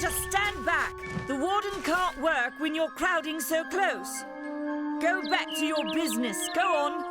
Just stand back. The warden can't work when you're crowding so close. Go back to your business. Go on.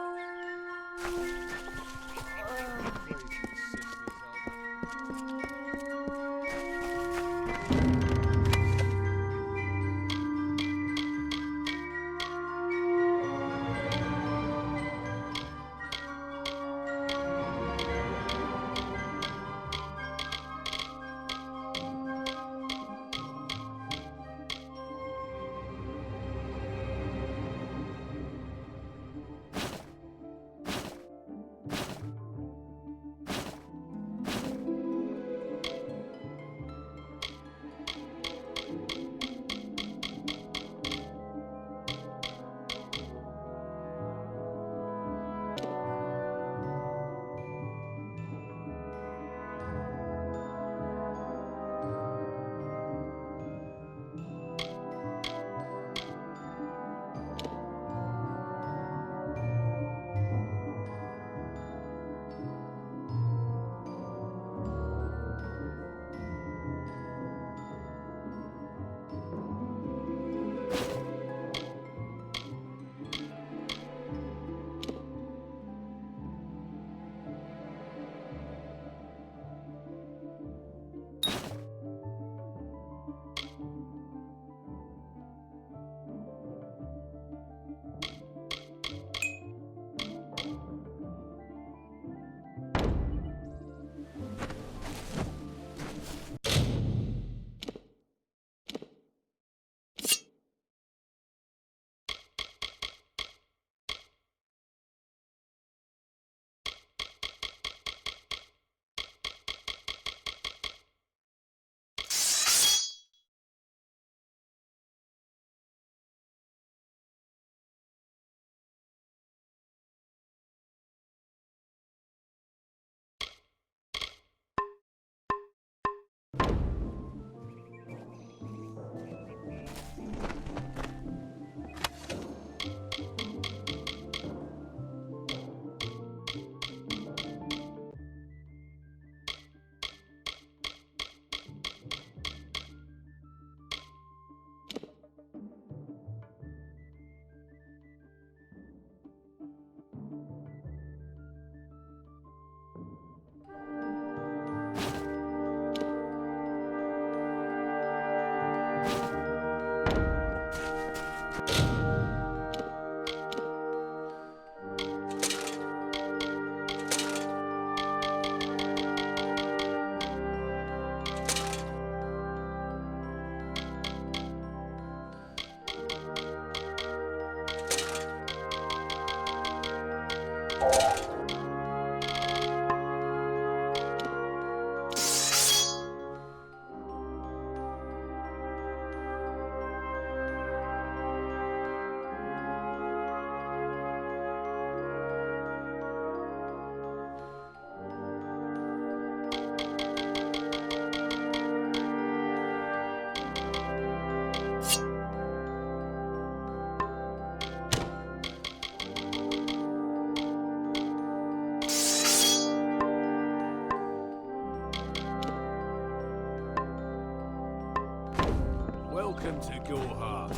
Welcome to Gorhart.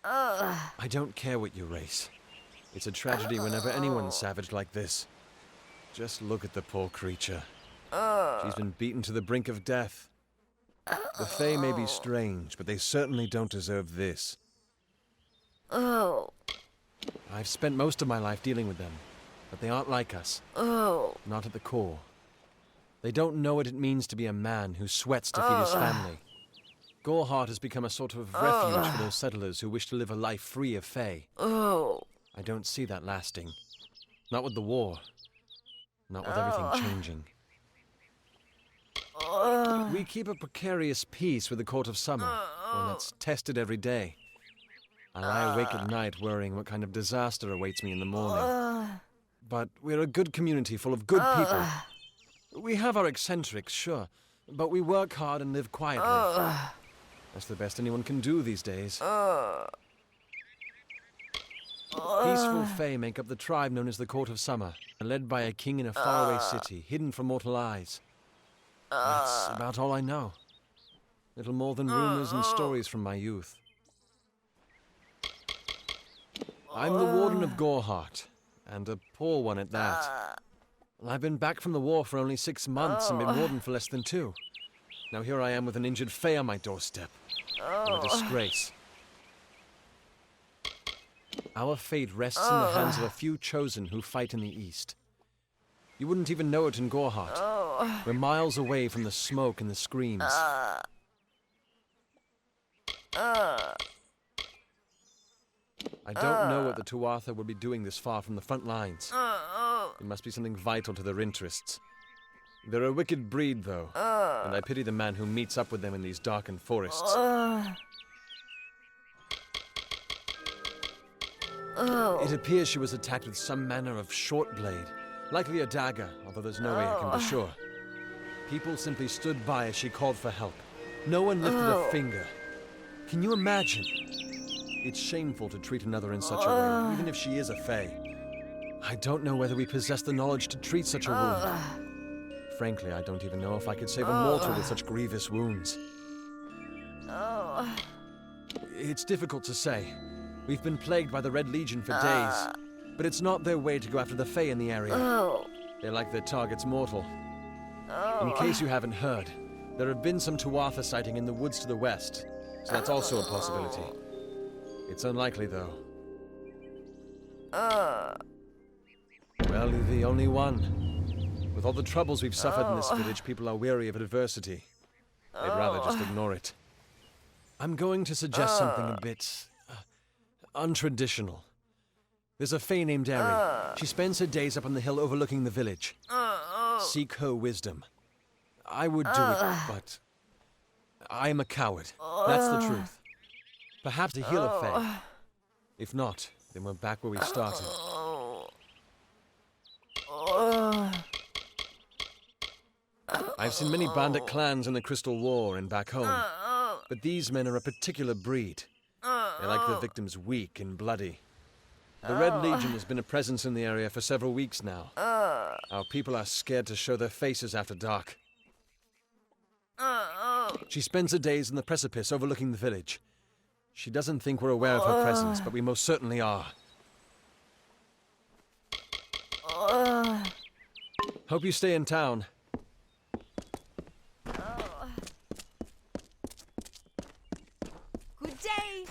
I don't care what you race. It's a tragedy whenever anyone's savage like this. Just look at the poor creature. She's been beaten to the brink of death. The Fae may be strange, but they certainly don't deserve this. I've spent most of my life dealing with them, but they aren't like us. Not at the core. They don't know what it means to be a man who sweats to feed his family. Gorhart has become a sort of refuge for those settlers who wish to live a life free of Fae. I don't see that lasting. Not with the war. Not with everything changing. We keep a precarious peace with the Court of Summer, one that's tested every day. I lie awake at night worrying what kind of disaster awaits me in the morning. But we're a good community full of good people. We have our eccentrics, sure, but we work hard and live quietly. That's the best anyone can do these days. Peaceful Fae make up the tribe known as the Court of Summer, led by a king in a faraway city, hidden from mortal eyes. That's about all I know. Little more than rumors and stories from my youth. I'm the Warden of Goreheart, and a poor one at that. I've been back from the war for only 6 months and been Warden for less than 2. Now here I am with an injured Fae on my doorstep. What a disgrace. Our fate rests in the hands of a few chosen who fight in the east. You wouldn't even know it in Goreheart. We're miles away from the smoke and the screams. I don't know what the Tuatha would be doing this far from the front lines. It must be something vital to their interests. They're a wicked breed, though, and I pity the man who meets up with them in these darkened forests. It appears she was attacked with some manner of short blade, likely a dagger, although there's no way I can be sure. People simply stood by as she called for help. No one lifted a finger. Can you imagine? It's shameful to treat another in such a way, even if she is a Fae. I don't know whether we possess the knowledge to treat such a wound. Frankly, I don't even know if I could save a mortal with such grievous wounds. It's difficult to say. We've been plagued by the Red Legion for days, but it's not their way to go after the Fae in the area. They like their targets mortal. In case you haven't heard, there have been some Tuatha sighting in the woods to the west, so that's also a possibility. It's unlikely, though. Well, you're the only one. With all the troubles we've suffered in this village, people are weary of adversity. They'd rather just ignore it. I'm going to suggest something a bit untraditional. There's a Fae named Eri. She spends her days up on the hill overlooking the village. Seek her wisdom. I would do it, but I am a coward. That's the truth. Perhaps to heal a Fae. If not, then we're back where we started. I've seen many bandit clans in the Crystal War and back home, but these men are a particular breed. They like their victims weak and bloody. The Red Legion has been a presence in the area for several weeks now. Our people are scared to show their faces after dark. She spends her days in the precipice overlooking the village. She doesn't think we're aware of her presence, but we most certainly are. Hope you stay in town. Good day.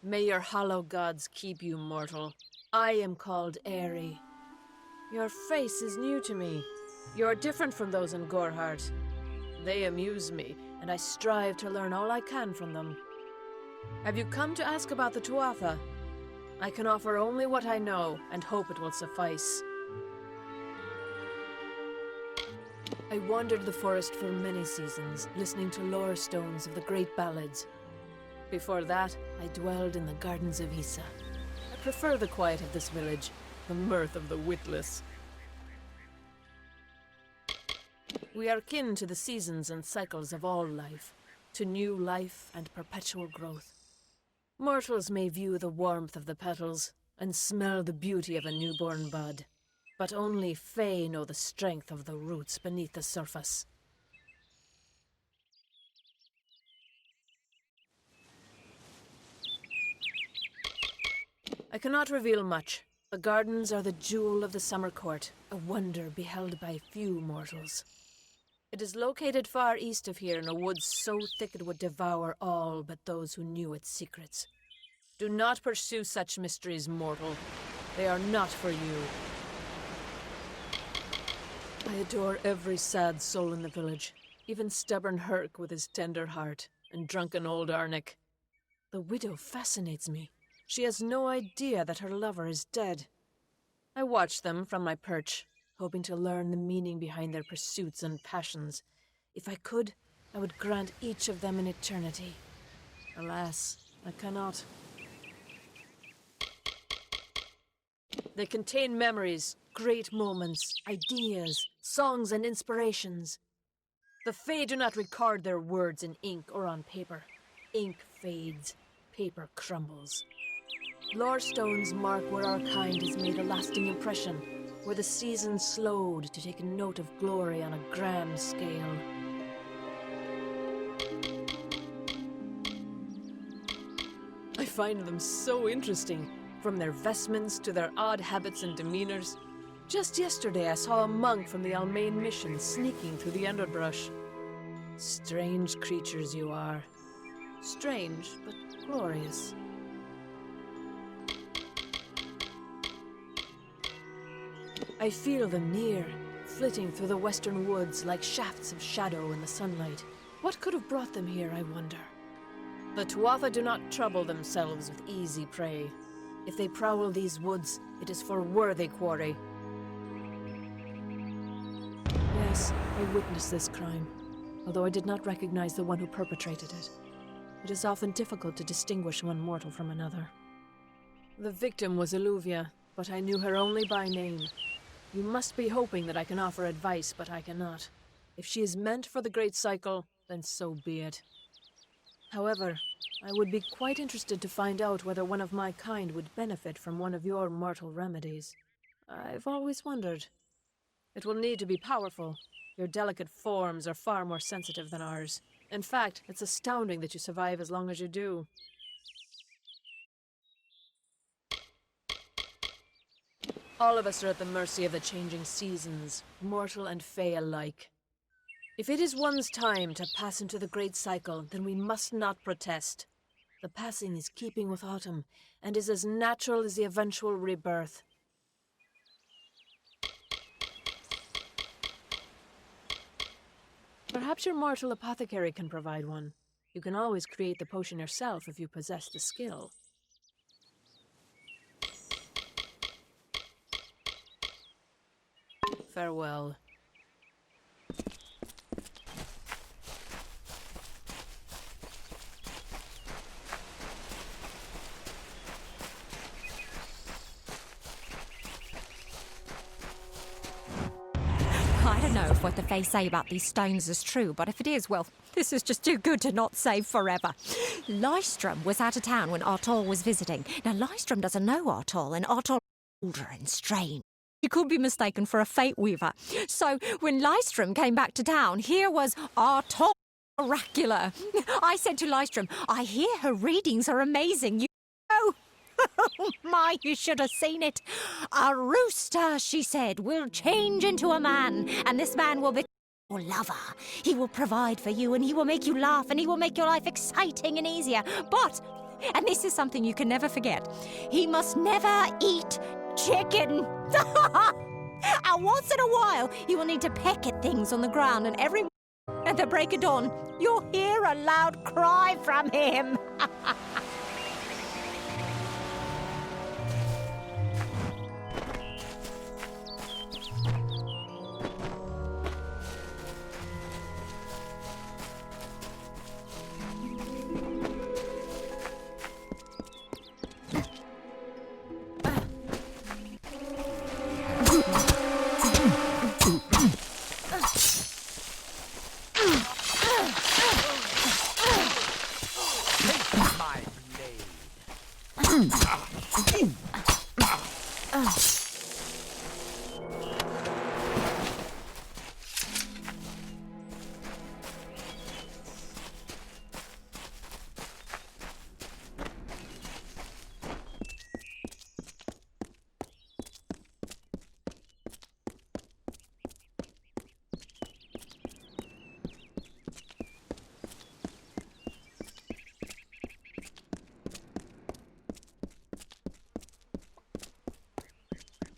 May your hollow gods keep you, mortal. I am called Aerie. Your face is new to me. You're different from those in Gorhart. They amuse me, and I strive to learn all I can from them. Have you come to ask about the Tuatha? I can offer only what I know, and hope it will suffice. I wandered the forest for many seasons, listening to lore stones of the great ballads. Before that, I dwelled in the gardens of Issa. I prefer the quiet of this village, the mirth of the witless. We are kin to the seasons and cycles of all life, to new life and perpetual growth. Mortals may view the warmth of the petals and smell the beauty of a newborn bud, but only Fae know the strength of the roots beneath the surface. I cannot reveal much. The gardens are the jewel of the summer court, a wonder beheld by few mortals. It is located far east of here in a wood so thick it would devour all but those who knew its secrets. Do not pursue such mysteries, mortal. They are not for you. I adore every sad soul in the village, even stubborn Herc with his tender heart, and drunken old Arnik. The widow fascinates me. She has no idea that her lover is dead. I watch them from my perch, hoping to learn the meaning behind their pursuits and passions. If I could, I would grant each of them an eternity. Alas, I cannot. They contain memories, great moments, ideas, songs, and inspirations. The Fae do not record their words in ink or on paper. Ink fades, paper crumbles. Lore stones mark where our kind has made a lasting impression, where the seasons slowed to take note of glory on a grand scale. I find them so interesting, from their vestments to their odd habits and demeanors. Just yesterday I saw a monk from the Almain mission sneaking through the underbrush. Strange creatures you are. Strange, but glorious. I feel them near, flitting through the western woods like shafts of shadow in the sunlight. What could have brought them here, I wonder? The Tuatha do not trouble themselves with easy prey. If they prowl these woods, it is for worthy quarry. Yes, I witnessed this crime, although I did not recognize the one who perpetrated it. It is often difficult to distinguish one mortal from another. The victim was Illuvia, but I knew her only by name. You must be hoping that I can offer advice, but I cannot. If she is meant for the Great Cycle, then so be it. However, I would be quite interested to find out whether one of my kind would benefit from one of your mortal remedies. I've always wondered. It will need to be powerful. Your delicate forms are far more sensitive than ours. In fact, it's astounding that you survive as long as you do. All of us are at the mercy of the changing seasons, mortal and Fae alike. If it is one's time to pass into the Great Cycle, then we must not protest. The passing is keeping with autumn, and is as natural as the eventual rebirth. Perhaps your mortal apothecary can provide one. You can always create the potion yourself if you possess the skill. Farewell. I don't know if what the Fae say about these stones is true, but if it is, well, this is just too good to not save forever. Lystrom was out of town when Artol was visiting. Now, Lystrom doesn't know Artol, and Artol is older and strange. He could be mistaken for a fate weaver. So, when Lystrom came back to town, here was Artol Oracular. I said to Lystrom, I hear her readings are amazing. You know? Oh my, you should have seen it. A rooster, she said, will change into a man, and this man will be your lover. He will provide for you, and he will make you laugh, and he will make your life exciting and easier. But And this is something you can never forget. He must never eat chicken. And once in a while, he will need to peck at things on the ground, and at the break of dawn, you'll hear a loud cry from him.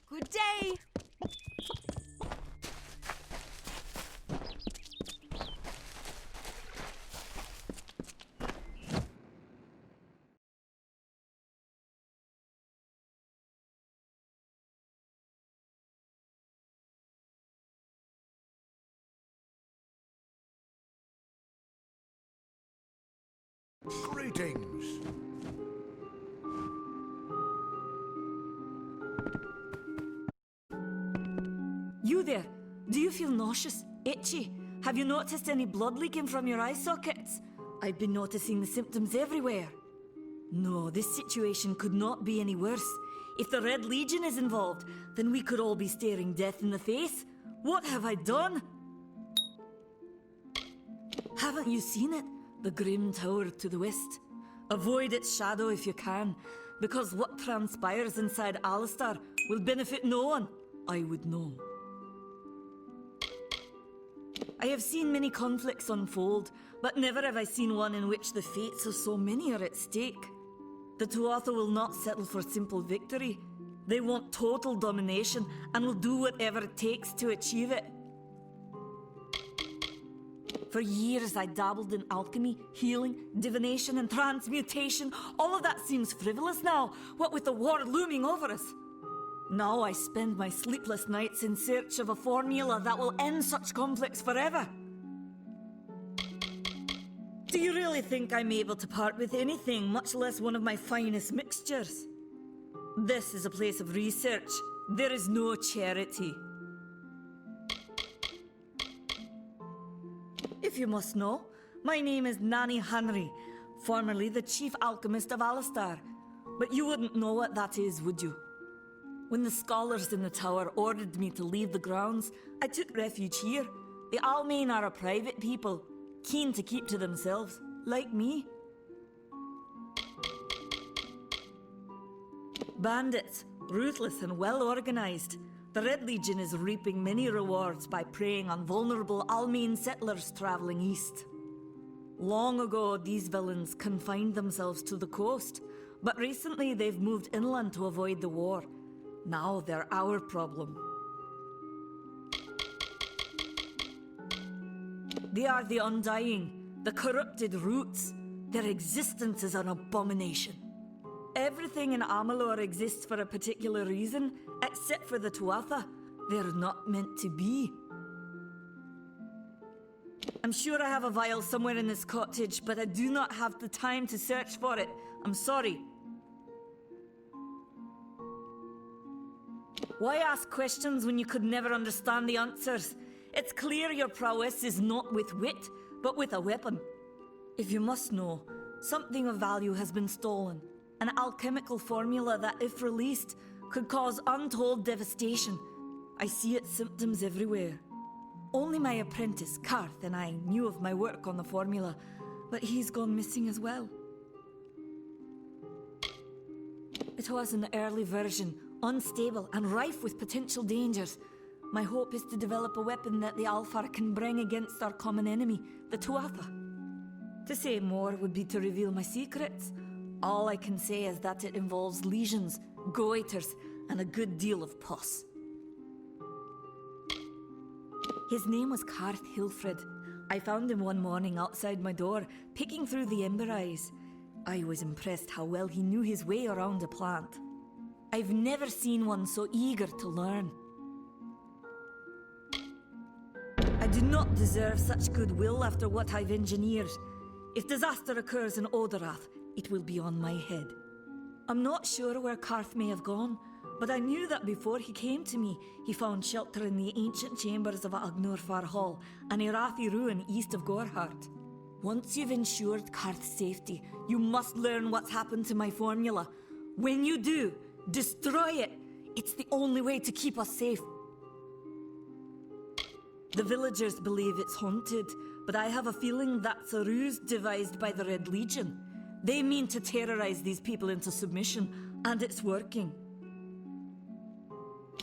Good day. Greetings. You there. Do you feel nauseous? Itchy? Have you noticed any blood leaking from your eye sockets? I've been noticing the symptoms everywhere. No, this situation could not be any worse. If the Red Legion is involved, then we could all be staring death in the face. What have I done? Haven't you seen it? The grim tower to the west. Avoid its shadow if you can, because what transpires inside Alistar will benefit no one. I would know. I have seen many conflicts unfold, but never have I seen one in which the fates of so many are at stake. The Tuatha will not settle for simple victory. They want total domination and will do whatever it takes to achieve it. For years I dabbled in alchemy, healing, divination and transmutation. All of that seems frivolous now, what with the war looming over us. Now I spend my sleepless nights in search of a formula that will end such conflicts forever. Do you really think I'm able to part with anything, much less one of my finest mixtures? This is a place of research. There is no charity. If you must know, my name is Nani Henry, formerly the chief alchemist of Alistar. But you wouldn't know what that is, would you? When the scholars in the tower ordered me to leave the grounds, I took refuge here. The Almain are a private people, keen to keep to themselves, like me. Bandits, ruthless and well organized. The Red Legion is reaping many rewards by preying on vulnerable Almain settlers traveling east. Long ago, these villains confined themselves to the coast, but recently they've moved inland to avoid the war. Now they're our problem. They are the Undying, the corrupted roots. Their existence is an abomination. Everything in Amalur exists for a particular reason, except for the Tuatha. They're not meant to be. I'm sure I have a vial somewhere in this cottage, but I do not have the time to search for it. I'm sorry. Why ask questions when you could never understand the answers? It's clear your prowess is not with wit, but with a weapon. If you must know, something of value has been stolen. An alchemical formula that, if released, could cause untold devastation. I see its symptoms everywhere. Only my apprentice, Karth, and I knew of my work on the formula, but he's gone missing as well. It was an early version, unstable and rife with potential dangers. My hope is to develop a weapon that the Alfar can bring against our common enemy, the Tuatha. To say more would be to reveal my secrets. All I can say is that it involves lesions, goiters, and a good deal of pus. His name was Karth Hilfred. I found him one morning outside my door, picking through the ember eyes. I was impressed how well he knew his way around a plant. I've never seen one so eager to learn. I do not deserve such goodwill after what I've engineered. If disaster occurs in Odorath, it will be on my head. I'm not sure where Karth may have gone, but I knew that before he came to me, he found shelter in the ancient chambers of Agnurfar Hall, an Irathi ruin east of Gorhart. Once you've ensured Karth's safety, you must learn what's happened to my formula. When you do, destroy it. It's the only way to keep us safe. The villagers believe it's haunted, but I have a feeling that's a ruse devised by the Red Legion. They mean to terrorize these people into submission, and it's working.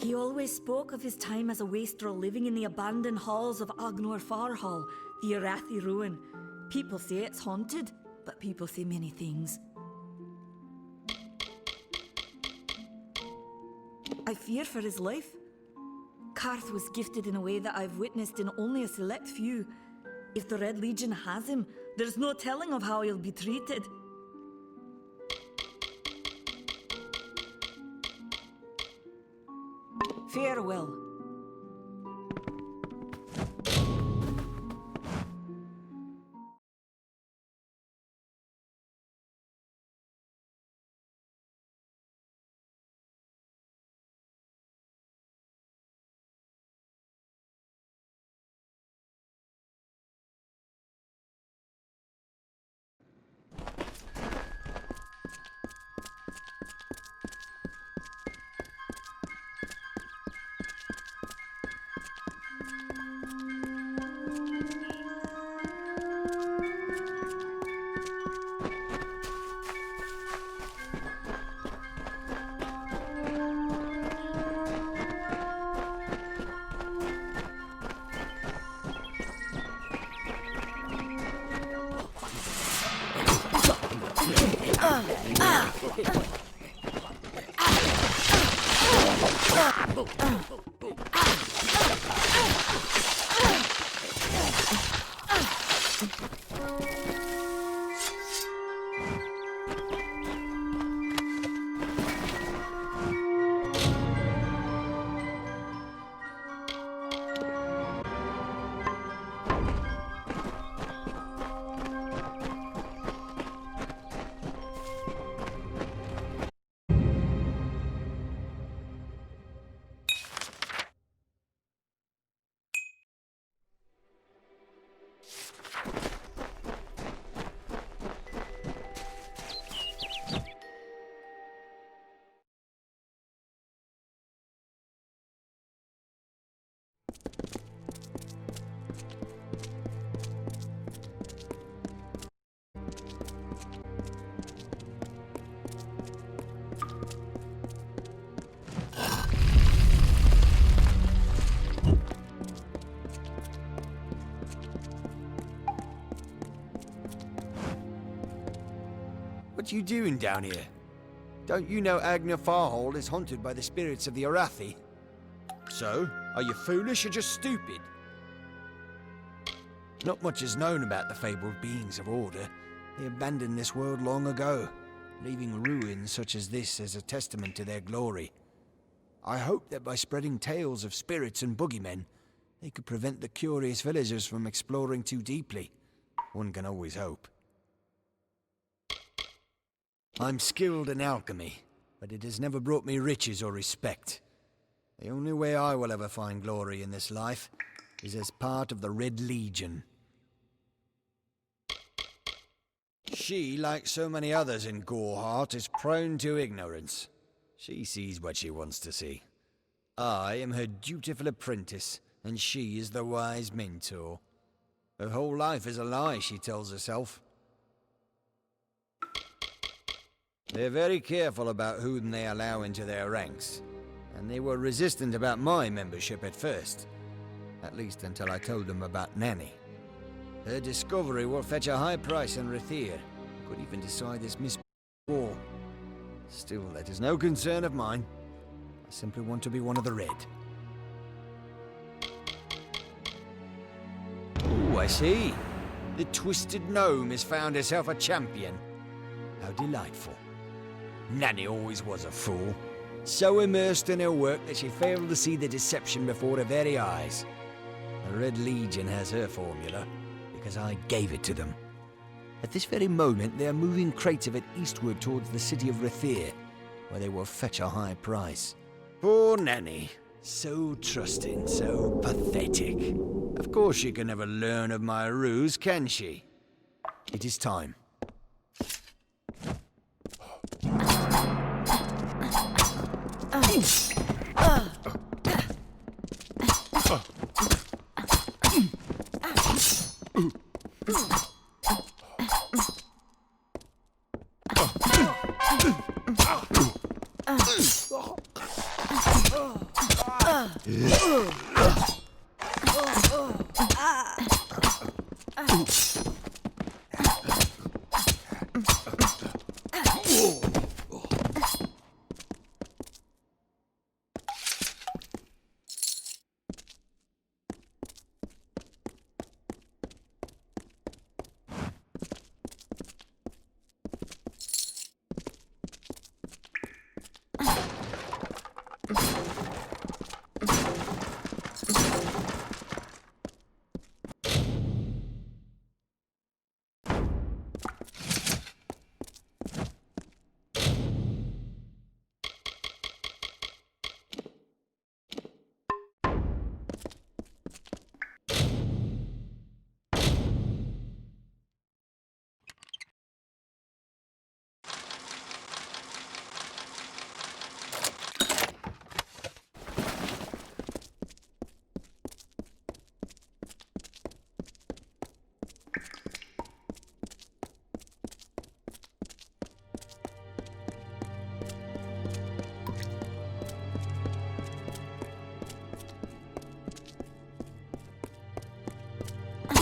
He always spoke of his time as a wastrel living in the abandoned halls of Agnurfar Hall, the Irathi ruin. People say it's haunted, but people say many things. I fear for his life. Karth was gifted in a way that I've witnessed in only a select few. If the Red Legion has him, there's no telling of how he'll be treated. Farewell. What you doing down here? Don't you know Agnurfar Hall is haunted by the spirits of the Irathi? So, are you foolish or just stupid? Not much is known about the fabled beings of Order. They abandoned this world long ago, leaving ruins such as this as a testament to their glory. I hope that by spreading tales of spirits and boogeymen, they could prevent the curious villagers from exploring too deeply. One can always hope. I'm skilled in alchemy, but it has never brought me riches or respect. The only way I will ever find glory in this life is as part of the Red Legion. She, like so many others in Gorhart, is prone to ignorance. She sees what she wants to see. I am her dutiful apprentice, and she is the wise mentor. Her whole life is a lie, she tells herself. They're very careful about whom they allow into their ranks, and they were resistant about my membership at first. At least until I told them about Nanny. Her discovery will fetch a high price in Rathir. Could even decide this war. Still, that is no concern of mine. I simply want to be one of the Red. Oh, I see. The Twisted Gnome has found herself a champion. How delightful. Nanny always was a fool. So immersed in her work that she failed to see the deception before her very eyes. The Red Legion has her formula, because I gave it to them. At this very moment, they are moving crates of it eastward towards the city of Rathir, where they will fetch a high price. Poor Nanny. So trusting, so pathetic. Of course she can never learn of my ruse, can she? It is time.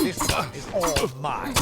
This one is all mine.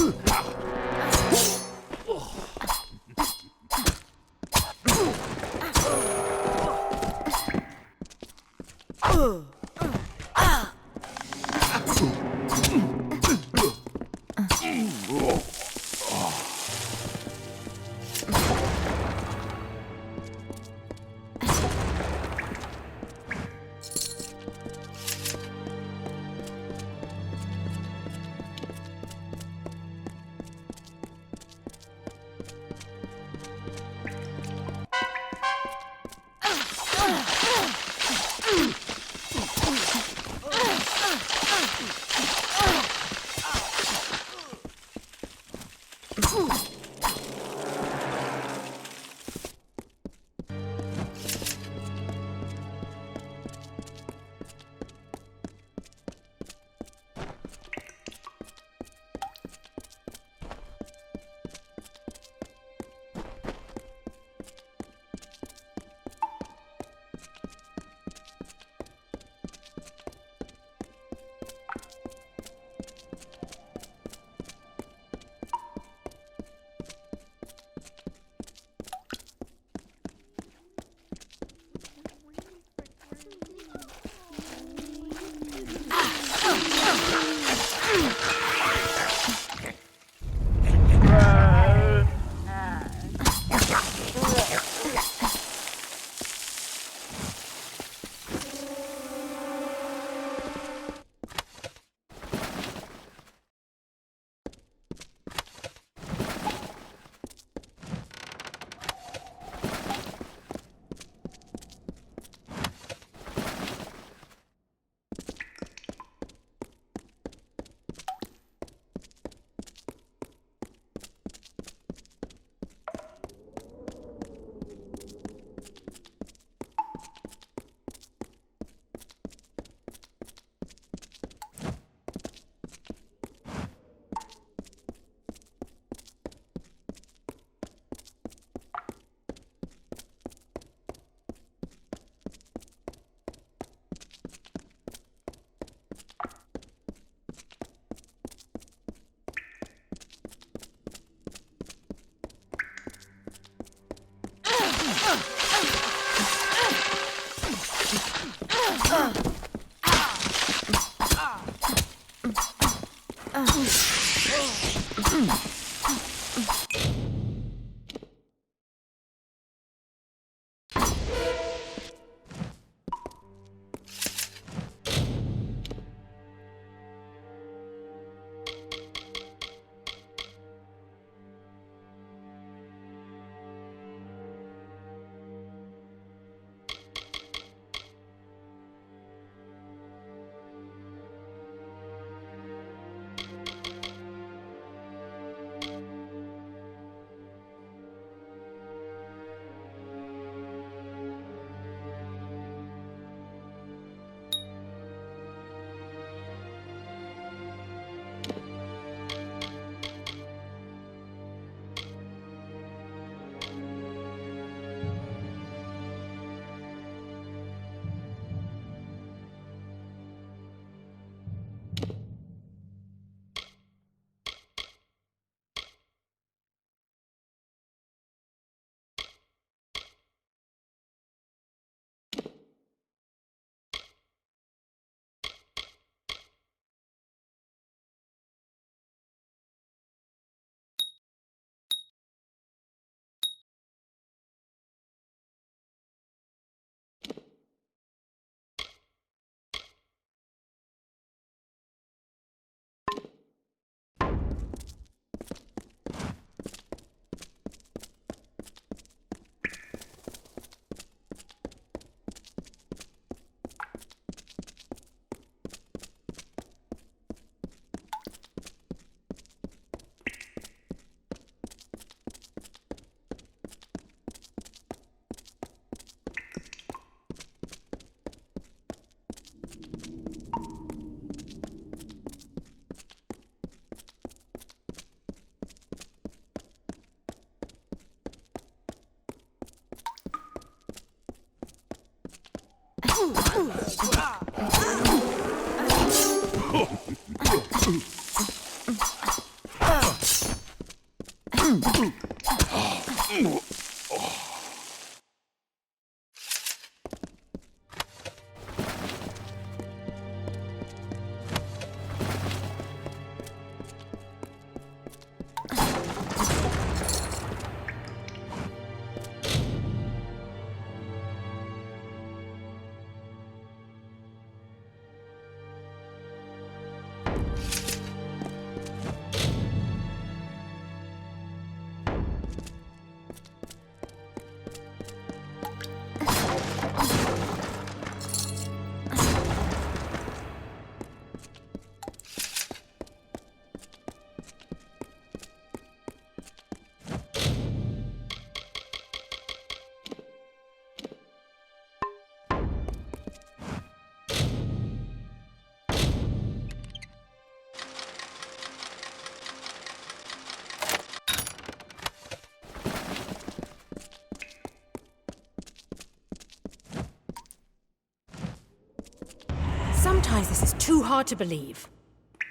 Sometimes this is too hard to believe.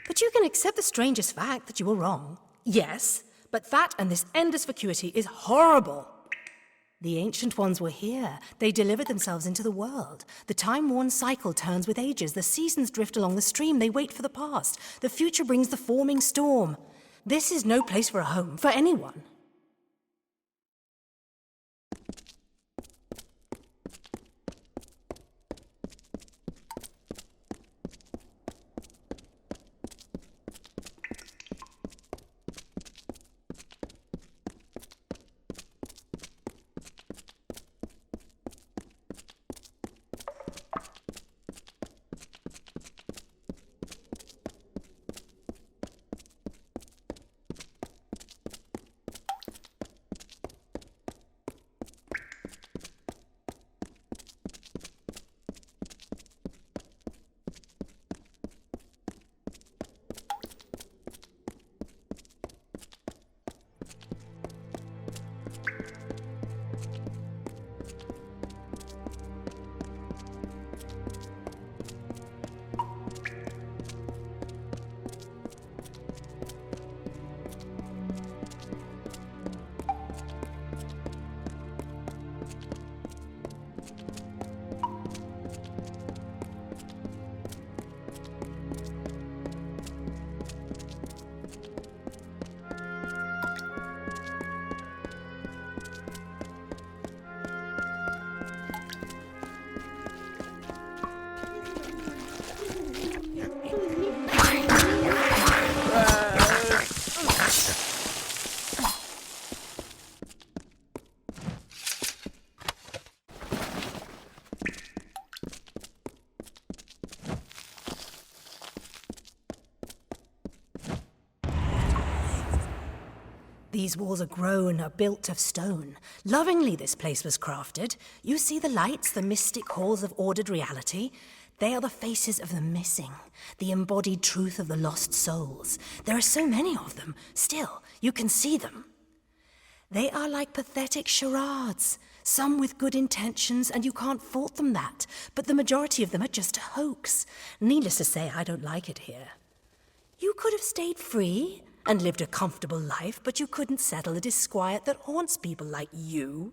But you can accept the strangest fact that you were wrong. Yes, but that and this endless vacuity is horrible. The Ancient Ones were here. They delivered themselves into the world. The time-worn cycle turns with ages. The seasons drift along the stream. They wait for the past. The future brings the forming storm. This is no place for a home, for anyone. These walls are grown, are built of stone. Lovingly this place was crafted. You see the lights, the mystic halls of ordered reality? They are the faces of the missing, the embodied truth of the lost souls. There are so many of them. Still, you can see them. They are like pathetic charades, some with good intentions, and you can't fault them that. But the majority of them are just a hoax. Needless to say, I don't like it here. You could have stayed free and lived a comfortable life, but you couldn't settle the disquiet that haunts people like you.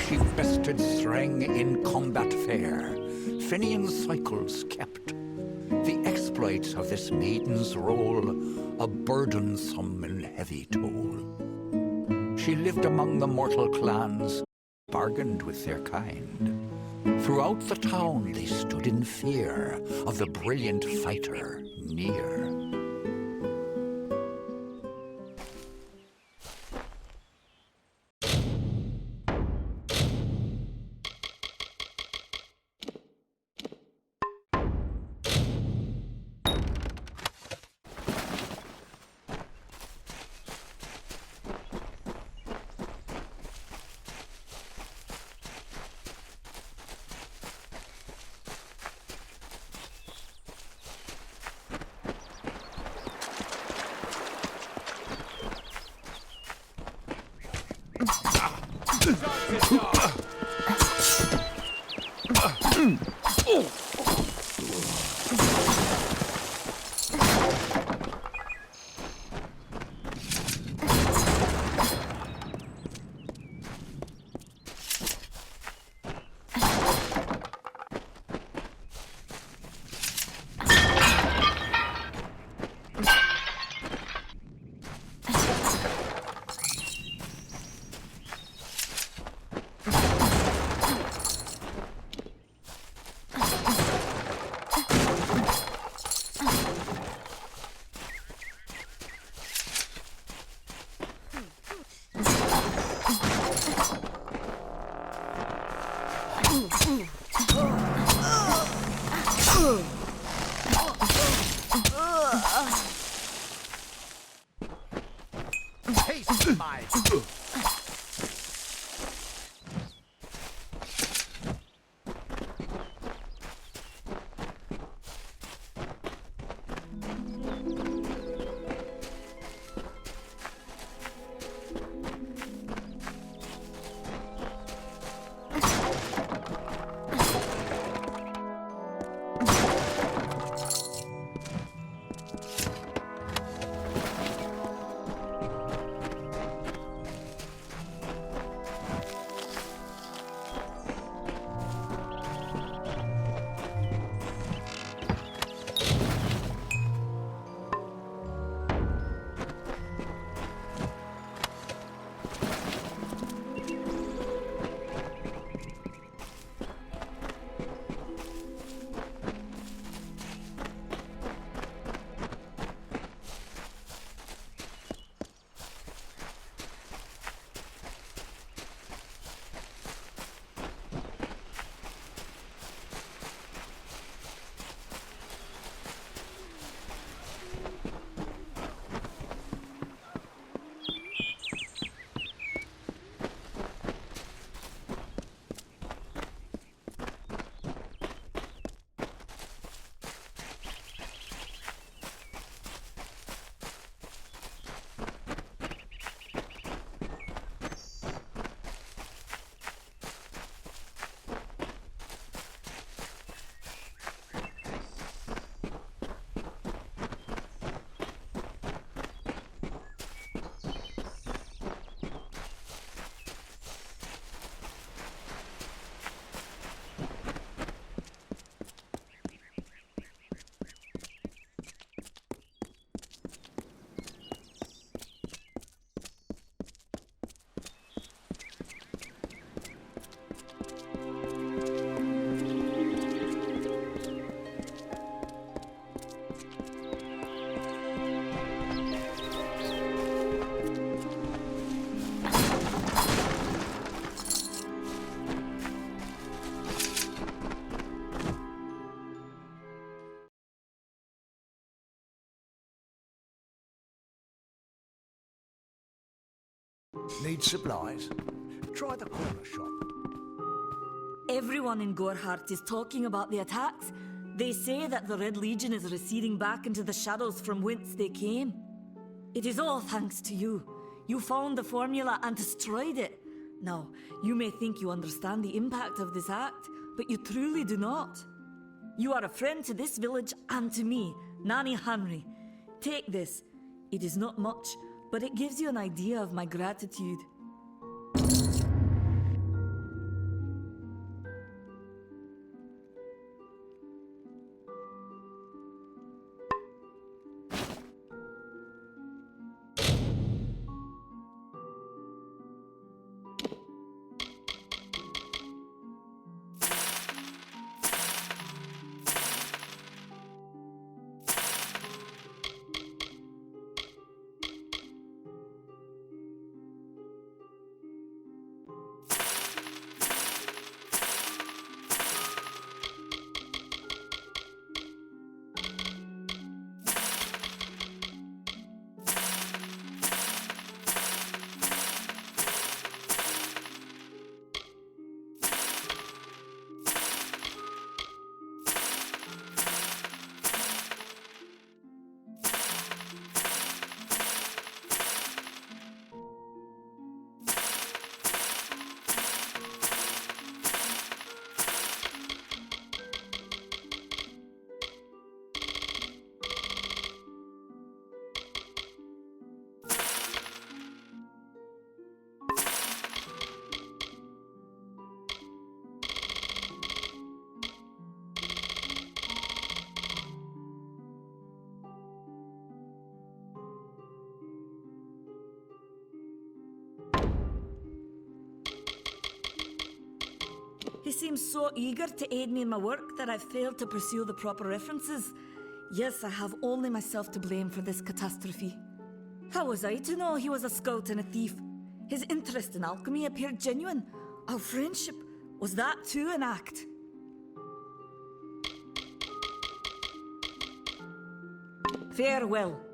She bested Strang in combat fair, Finian cycles kept. The exploits of this maiden's role, a burdensome and heavy toll. She lived among the mortal clans, bargained with their kind. Throughout the town they stood in fear of the brilliant fighter near. Taste my... Need supplies? Try the corner shop. Everyone in Gorhart is talking about the attacks. They say that the Red Legion is receding back into the shadows from whence they came. It is all thanks to you. You found the formula and destroyed it. Now, you may think you understand the impact of this act, but you truly do not. You are a friend to this village and to me, Nanny Henry. Take this. It is not much, but it gives you an idea of my gratitude. He seems so eager to aid me in my work that I've failed to pursue the proper references. Yes, I have only myself to blame for this catastrophe. How was I to know he was a scout and a thief? His interest in alchemy appeared genuine. Our friendship, was that too an act? Farewell.